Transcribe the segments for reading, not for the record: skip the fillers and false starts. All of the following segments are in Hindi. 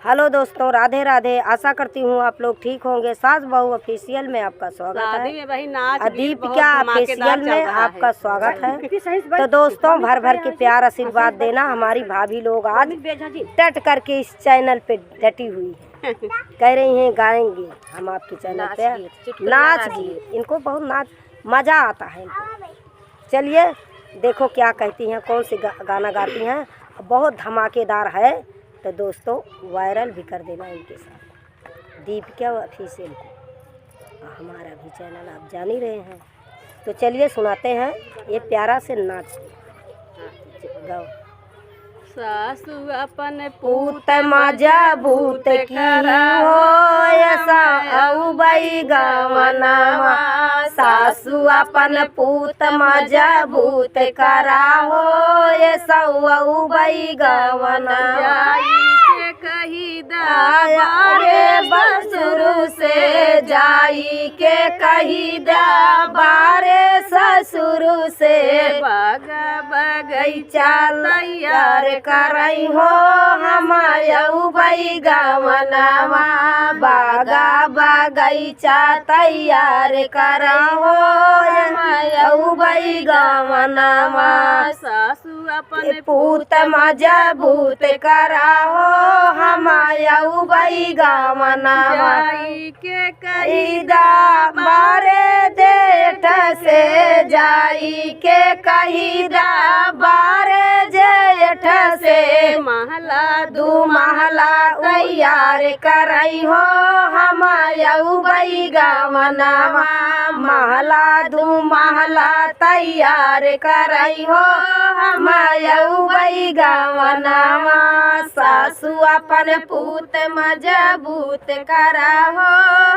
हेलो दोस्तों, राधे राधे। आशा करती हूँ आप लोग ठीक होंगे। सास बहू ऑफिशियल में आपका स्वागत है। दीपिका ऑफिशियल में आपका स्वागत है। तो दोस्तों, भर भर के प्यार आशीर्वाद देना। हमारी भाभी लोग आज डट करके इस चैनल पे डटी हुई है। कह रही हैं गाएंगे हम आपके चैनल पे नाच गीत। इनको बहुत नाच मज़ा आता है इनको। चलिए देखो क्या कहती हैं, कौन सी गाना गाती हैं। बहुत धमाकेदार है। तो दोस्तों वायरल भी कर देना इनके साथ, दीपिका ऑफिशियल को। हमारा भी चैनल आप जान ही रहे हैं। तो चलिए सुनाते हैं ये प्यारा से नाच गाओ। सासु अपन पूत मजबूत की हो ऐसा औबई गवनवा। सासु अपन पूत मजबूत करा हो ऐसा औबई गवनवा। कही दारे बसुरु से जाई के कही दा बारे ससुरु से। बगैचा तैयार करई हो हम औबई गवनवा। बागा बगैचा तैयार करहो हम औबई गवनवा। सासु अपन पूत मजबूत कराहो हम औबई गवनवा। के कही दा बारे जेठ से जाई के कही दा बारे जेठ से। महला दू महला तैयार करई हो हम औबई गवनवा। महला दू महला तैयार करई हो हम औबई गवनवा। सासु अपन पूत मजबूत करा हो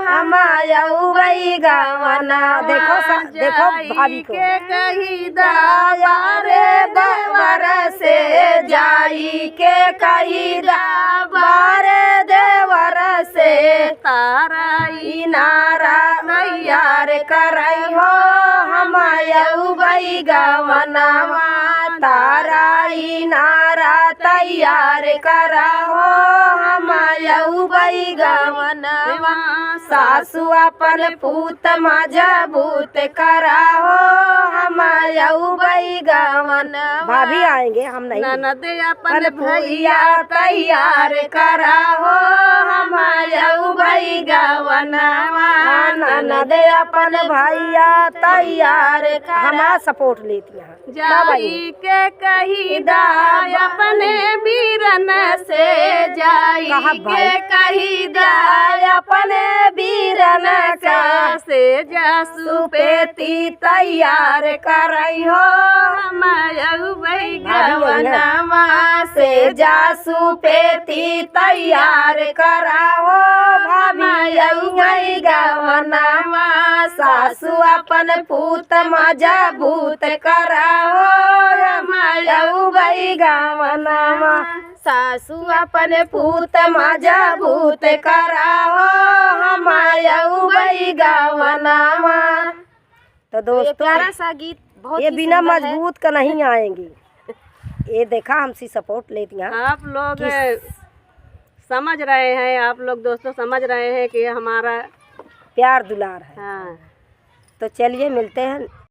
हम औबई गवना। देखो भाभी को के कही दारे देवर से जाई के कही दा बारे देवर से। तारा नारा तैयार करई हो हम औबई गवनवा। तारा नारा तैयार करा हो हम औबई गवनवा। सासु अपन पूत मजबूत करा हो हम औबई गवनवा। भाभी आएंगे, हम नहीं। ननद अपन भैया तैयार करा हो हम औबई गवनवा। ननद अपन भैया तैयार हमारा सपोर्ट लेती हैं। जाई के कही दा अपने बीरन से। जाई के कही दा अपने बीरन का से। जासु पेती तैयार करई हो हम औबई गवनवा। से जासु पेती तैयार करा हो भाभी औबई गवनवा। सासु अपन पूत मजबूत करा हो हम औबई गवनवा। सासु अपन पूत मजबूत करा हो हम औबई गवनवा। तो दोस्तों प्यारा सा गीत बहुत ये बिना मजबूत का नहीं आएंगी। ये देखा हमसे सपोर्ट लेती हैं। आप लोग समझ रहे हैं, आप लोग दोस्तों समझ रहे हैं कि ये हमारा प्यार दुलार है। हाँ। तो चलिए मिलते हैं